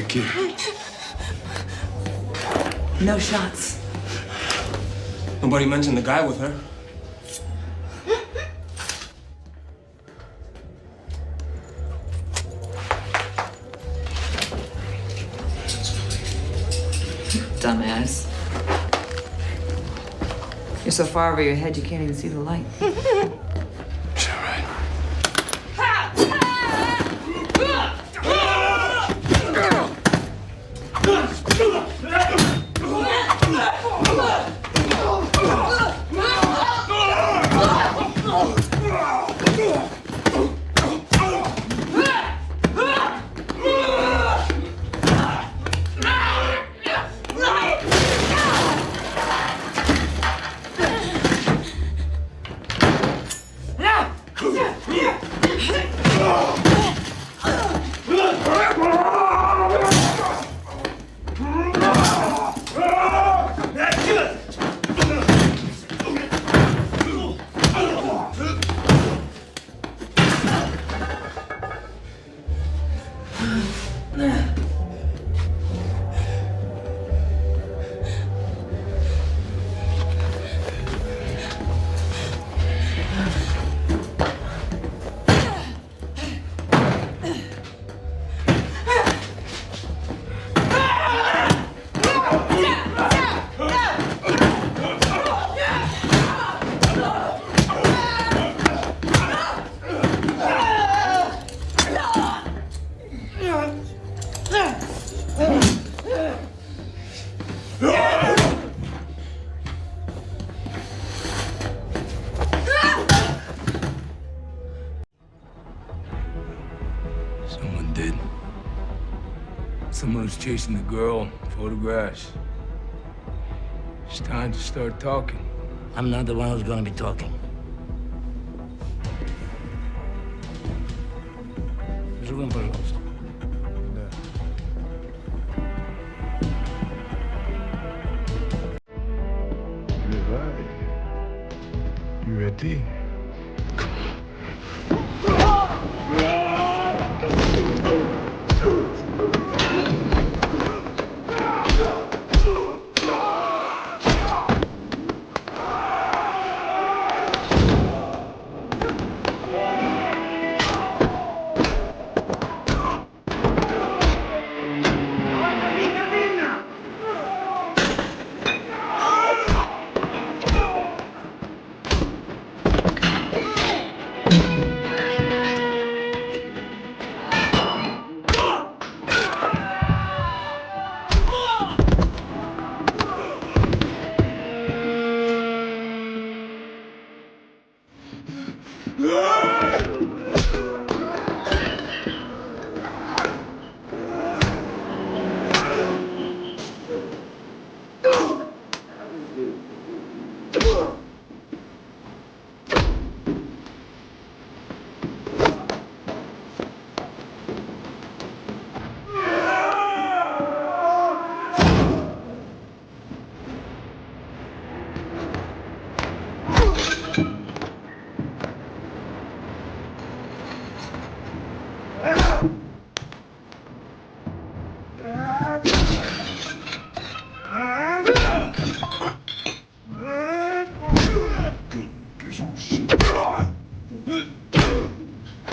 the kid? No shots. Nobody mentioned the guy with her. Dumbass. You're so far over your head you can't even see the light. Is that right? Someone did. Someone was chasing the girl, photographs. It's time to start talking. I'm not the one who's going to be talking. Живым, пожалуйста. Да. Давай. You ready?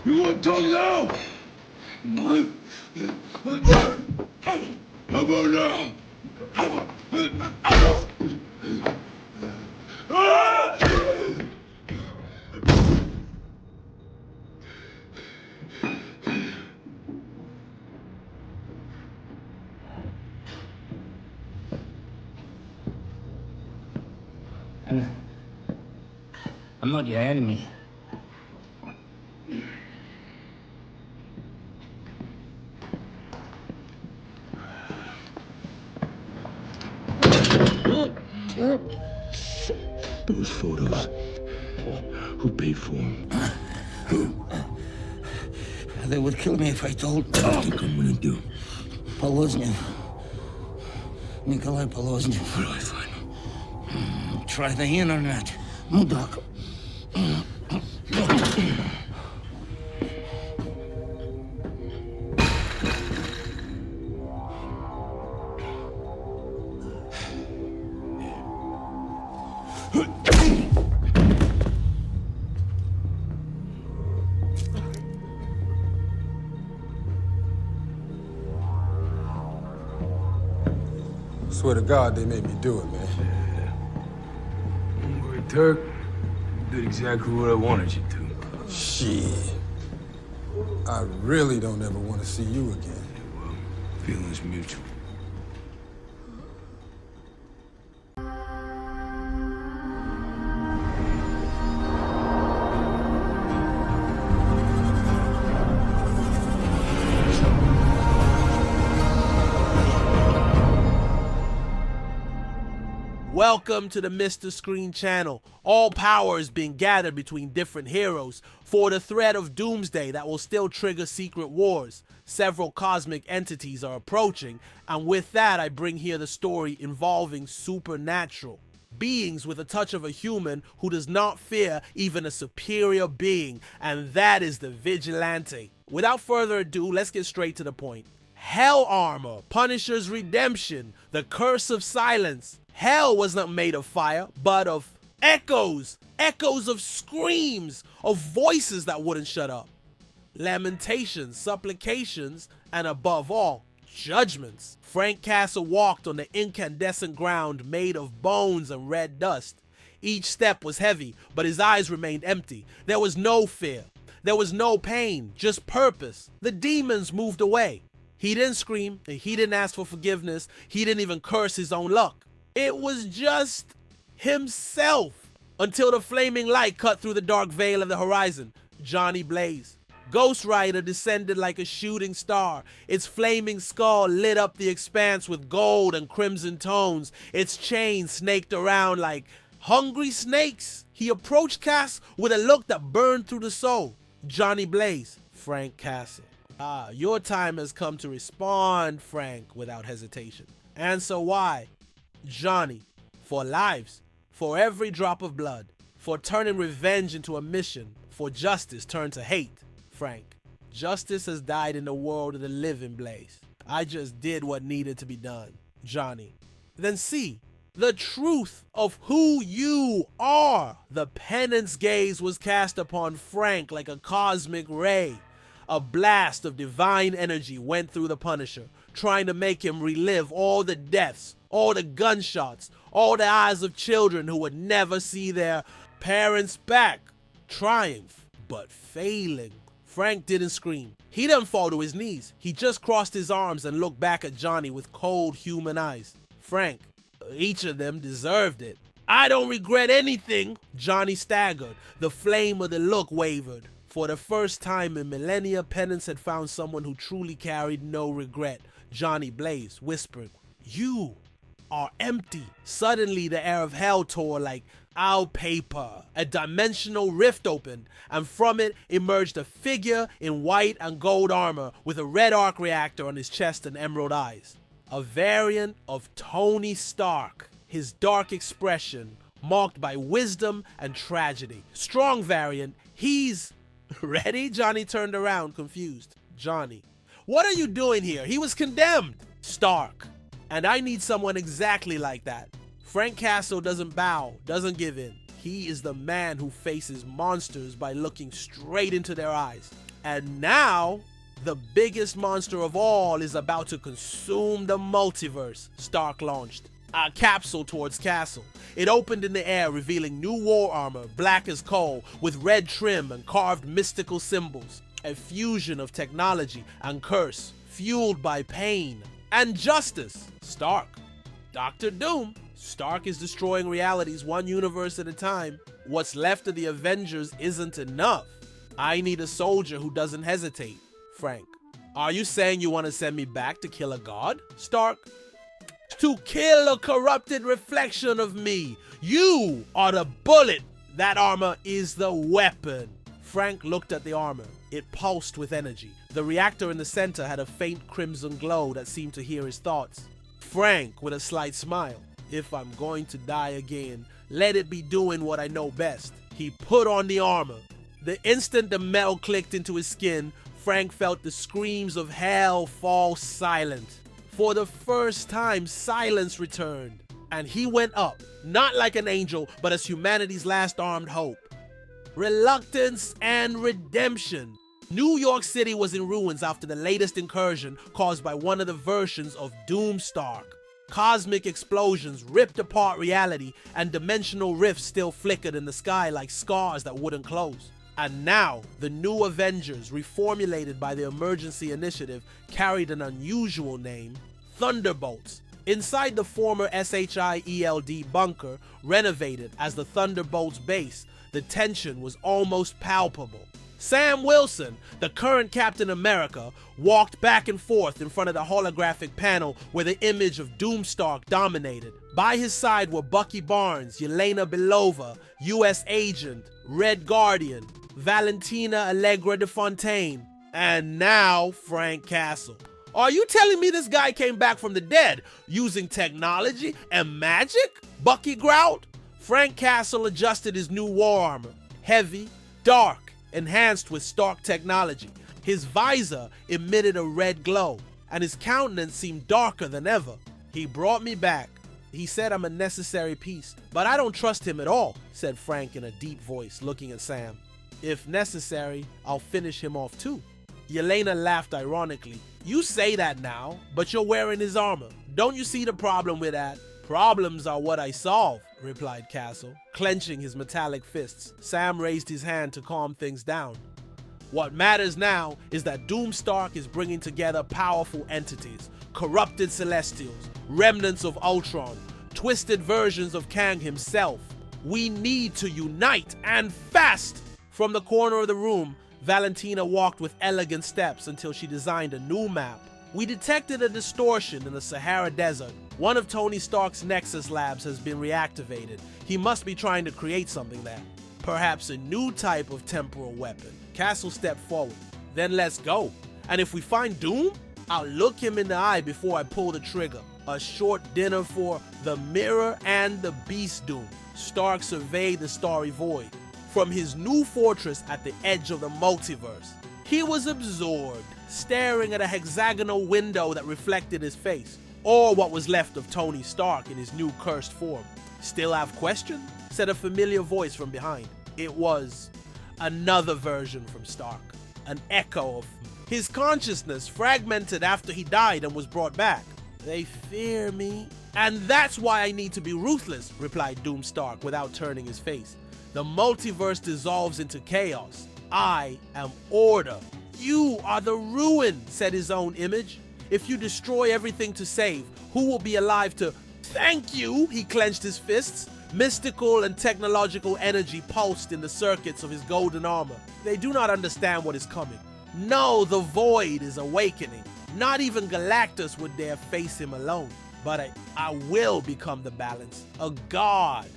You want to talk now? How about now? I'm not your enemy. Those photos. Who paid for them? They would kill me if I told. What do you think I'm gonna do? Poloznev. Nikolai Poloznev. Where do I find him? Try the internet. Mudok. swear to God they made me do it, man. Don't worry, Turk. You did exactly what I wanted you to. Shit. I really don't ever want to see you again. Well, feelings mutual. Welcome to the Mr. Screen channel. All power is being gathered between different heroes for the threat of doomsday that will still trigger secret wars. Several cosmic entities are approaching, and with that I bring here the story involving supernatural beings with a touch of a human who does not fear even a superior being, and that is the Vigilante. Without further ado, let's get straight to the point. Hell Armor, Punisher's Redemption, the Curse of Silence. Hell was not made of fire, but of echoes. Echoes of screams, of voices that wouldn't shut up. Lamentations, supplications, and above all, judgments. Frank Castle walked on the incandescent ground made of bones and red dust. Each step was heavy, but his eyes remained empty. There was no fear. There was no pain, just purpose. The demons moved away. He didn't scream, and he didn't ask for forgiveness. He didn't even curse his own luck. It was just himself until the flaming light cut through the dark veil of the horizon. Johnny Blaze. Ghost Rider descended like a shooting star. Its flaming skull lit up the expanse with gold and crimson tones. Its chain snaked around like hungry snakes. He approached Cass with a look that burned through the soul. Johnny Blaze. Frank Castle. Your time has come to respond, Frank, without hesitation. Answer why. Johnny, for lives, for every drop of blood, for turning revenge into a mission, for justice turned to hate. Frank, justice has died in the world of the living, Blaze. I just did what needed to be done. Johnny, then see the truth of who you are. The penance gaze was cast upon Frank like a cosmic ray. A blast of divine energy went through the Punisher, trying to make him relive all the deaths, all the gunshots, all the eyes of children who would never see their parents back. Triumph, but failing. Frank didn't scream. He didn't fall to his knees. He just crossed his arms and looked back at Johnny with cold human eyes. Frank, each of them deserved it. I don't regret anything. Johnny staggered. The flame of the look wavered. For the first time in millennia, Penance had found someone who truly carried no regret. Johnny Blaze whispered, "You are empty." Suddenly the air of hell tore like owl paper. A dimensional rift opened, and from it emerged a figure in white and gold armor with a red arc reactor on his chest and emerald eyes. A variant of Tony Stark, his dark expression marked by wisdom and tragedy. Strong variant, he's... Ready? Johnny turned around, confused. Johnny, what are you doing here? He was condemned. Stark, and I need someone exactly like that. Frank Castle doesn't bow, doesn't give in. He is the man who faces monsters by looking straight into their eyes. And now, the biggest monster of all is about to consume the multiverse. Stark launched a capsule towards Castle. It opened in the air, revealing new war armor, black as coal, with red trim and carved mystical symbols. A fusion of technology and curse, fueled by pain and justice. Stark, Dr. Doom. Stark is destroying realities one universe at a time. What's left of the Avengers isn't enough. I need a soldier who doesn't hesitate. Frank, are you saying you want to send me back to kill a god? Stark, to kill a corrupted reflection of me. You are the bullet. That armor is the weapon. Frank looked at the armor. It pulsed with energy. The reactor in the center had a faint crimson glow that seemed to hear his thoughts. Frank, with a slight smile, if I'm going to die again, let it be doing what I know best. He put on the armor. The instant the metal clicked into his skin, Frank felt the screams of hell fall silent. For the first time, silence returned, and he went up, not like an angel, but as humanity's last armed hope. Reluctance and redemption. New York City was in ruins after the latest incursion caused by one of the versions of Doomstark. Cosmic explosions ripped apart reality, and dimensional rifts still flickered in the sky like scars that wouldn't close. And now, the new Avengers, reformulated by the Emergency Initiative, carried an unusual name, Thunderbolts. Inside the former SHIELD bunker, renovated as the Thunderbolts base, the tension was almost palpable. Sam Wilson, the current Captain America, walked back and forth in front of the holographic panel where the image of Doomstark dominated. By his side were Bucky Barnes, Yelena Belova, US Agent, Red Guardian, Valentina Allegra de Fontaine, and now Frank Castle. Are you telling me this guy came back from the dead using technology and magic? Bucky growled. Frank Castle adjusted his new war armor, heavy, dark, enhanced with Stark technology. His visor emitted a red glow, and his countenance seemed darker than ever. He brought me back. He said I'm a necessary piece, but I don't trust him at all, said Frank in a deep voice, looking at Sam. If necessary, I'll finish him off too. Yelena laughed ironically. You say that now, but you're wearing his armor. Don't you see the problem with that? Problems are what I solve, replied Castle, clenching his metallic fists. Sam raised his hand to calm things down. What matters now is that Doomstark is bringing together powerful entities, corrupted Celestials, remnants of Ultron, twisted versions of Kang himself. We need to unite, and fast! From the corner of the room, Valentina walked with elegant steps until she designed a new map. We detected a distortion in the Sahara Desert. One of Tony Stark's Nexus labs has been reactivated. He must be trying to create something there. Perhaps a new type of temporal weapon. Castle stepped forward. Then let's go. And if we find Doom, I'll look him in the eye before I pull the trigger. A short dinner for the Mirror and the Beast Doom. Stark surveyed the starry void from his new fortress at the edge of the multiverse. He was absorbed, staring at a hexagonal window that reflected his face, or what was left of Tony Stark in his new cursed form. Still have questions? Said a familiar voice from behind. It was another version from Stark, an echo of his consciousness, fragmented after he died and was brought back. They fear me, and that's why I need to be ruthless, replied Doomstark without turning his face. The multiverse dissolves into chaos. I am order. You are the ruin, said his own image. If you destroy everything to save, who will be alive to thank you? He clenched his fists. Mystical and technological energy pulsed in the circuits of his golden armor. They do not understand what is coming. No, the void is awakening. Not even Galactus would dare face him alone. But I will become the balance, a god.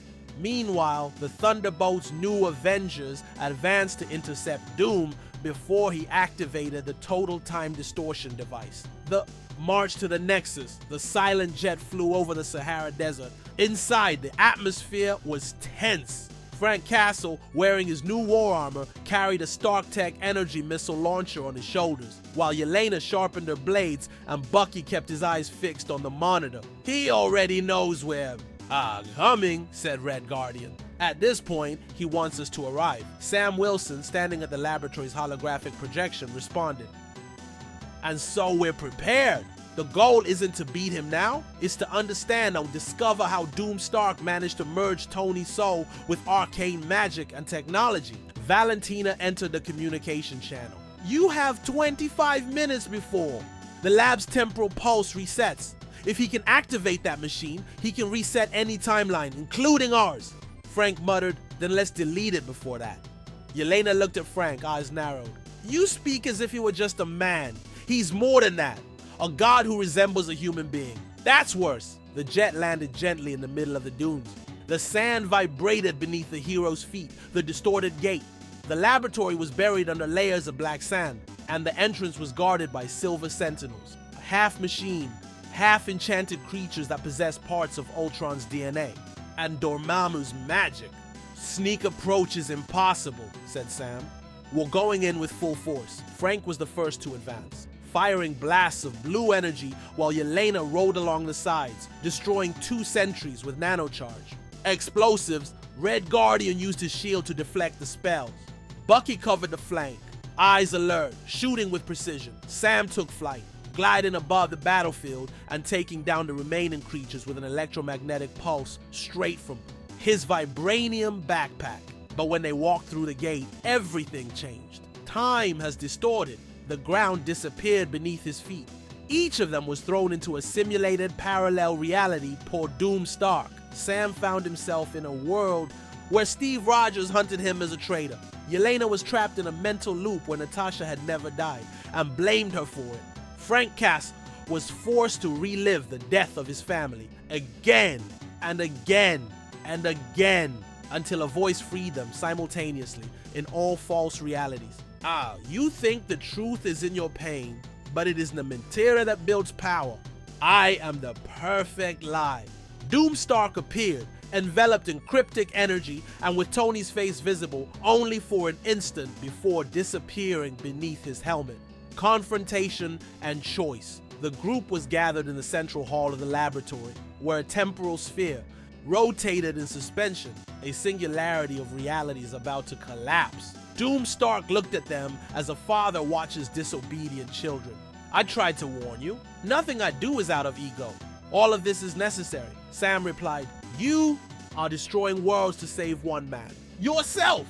Meanwhile, the Thunderbolts' new Avengers advanced to intercept Doom before he activated the total time distortion device. The march to the Nexus, the silent jet flew over the Sahara Desert. Inside, the atmosphere was tense. Frank Castle, wearing his new war armor, carried a Stark Tech energy missile launcher on his shoulders, while Yelena sharpened her blades and Bucky kept his eyes fixed on the monitor. He already knows we're coming, said Red Guardian. At this point, he wants us to arrive. Sam Wilson, standing at the laboratory's holographic projection, responded. And so we're prepared. The goal isn't to beat him now, it's to understand and discover how Doomstark managed to merge Tony's soul with arcane magic and technology. Valentina entered the communication channel. You have 25 minutes before the lab's temporal pulse resets. If he can activate that machine, he can reset any timeline, including ours. Frank muttered, then let's delete it before that. Yelena looked at Frank, eyes narrowed. You speak as if he were just a man. He's more than that. A god who resembles a human being. That's worse. The jet landed gently in the middle of the dunes. The sand vibrated beneath the hero's feet, the distorted gate. The laboratory was buried under layers of black sand, and the entrance was guarded by silver sentinels. Half machine, half enchanted creatures that possessed parts of Ultron's DNA. And Dormammu's magic. Sneak approach is impossible, said Sam. We're going in with full force. Frank was the first to advance, firing blasts of blue energy while Yelena rode along the sides, destroying 2 sentries with nanocharge. Explosives, Red Guardian used his shield to deflect the spells. Bucky covered the flank, eyes alert, shooting with precision. Sam took flight, gliding above the battlefield and taking down the remaining creatures with an electromagnetic pulse straight from his vibranium backpack. But when they walked through the gate, everything changed. Time has distorted. The ground disappeared beneath his feet. Each of them was thrown into a simulated parallel reality for Doom Stark. Sam found himself in a world where Steve Rogers hunted him as a traitor. Yelena was trapped in a mental loop where Natasha had never died and blamed her for it. Frank Castle was forced to relive the death of his family again and again and again until a voice freed them simultaneously in all false realities. You think the truth is in your pain, but it is the mentira that builds power. I am the perfect lie. Doom Stark appeared, enveloped in cryptic energy and with Tony's face visible only for an instant before disappearing beneath his helmet. Confrontation and choice. The group was gathered in the central hall of the laboratory, where a temporal sphere rotated in suspension. A singularity of reality is about to collapse. Doom Stark looked at them as a father watches disobedient children. I tried to warn you. Nothing I do is out of ego. All of this is necessary. Sam replied, you are destroying worlds to save one man. Yourself!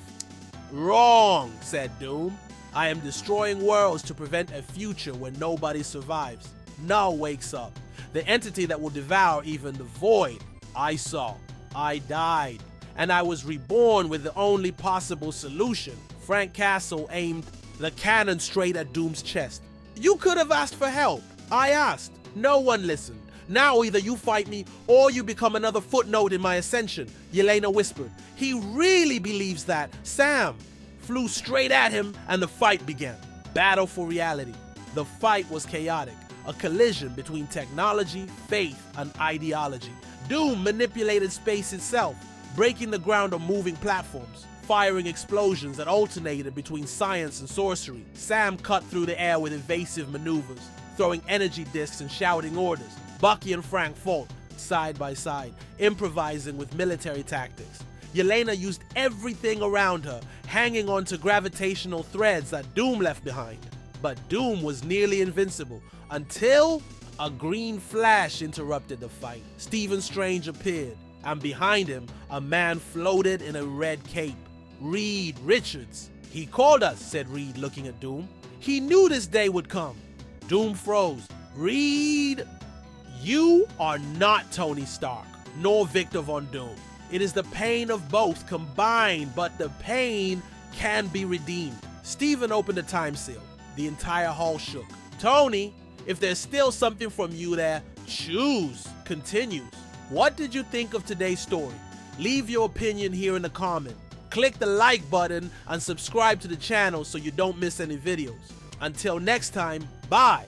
Wrong, said Doom. I am destroying worlds to prevent a future where nobody survives. Null wakes up. The entity that will devour even the void. I saw. I died. And I was reborn with the only possible solution. Frank Castle aimed the cannon straight at Doom's chest. You could have asked for help. I asked. No one listened. Now either you fight me or you become another footnote in my ascension, Yelena whispered. He really believes that. Sam flew straight at him and the fight began. Battle for reality. The fight was chaotic, a collision between technology, faith, and ideology. Doom manipulated space itself, breaking the ground on moving platforms, firing explosions that alternated between science and sorcery. Sam cut through the air with evasive maneuvers, throwing energy discs and shouting orders. Bucky and Frank fought side by side, improvising with military tactics. Yelena used everything around her, hanging onto gravitational threads that Doom left behind. But Doom was nearly invincible until a green flash interrupted the fight. Stephen Strange appeared, and behind him, a man floated in a red cape. Reed Richards. He called us, said Reed, looking at Doom. He knew this day would come. Doom froze. Reed, you are not Tony Stark, nor Victor Von Doom. It is the pain of both combined, but the pain can be redeemed. Stephen opened the time seal. The entire hall shook. Tony, if there's still something from you there, choose. Continues. What did you think of today's story? Leave your opinion here in the comment. Click the like button and subscribe to the channel so you don't miss any videos. Until next time, bye.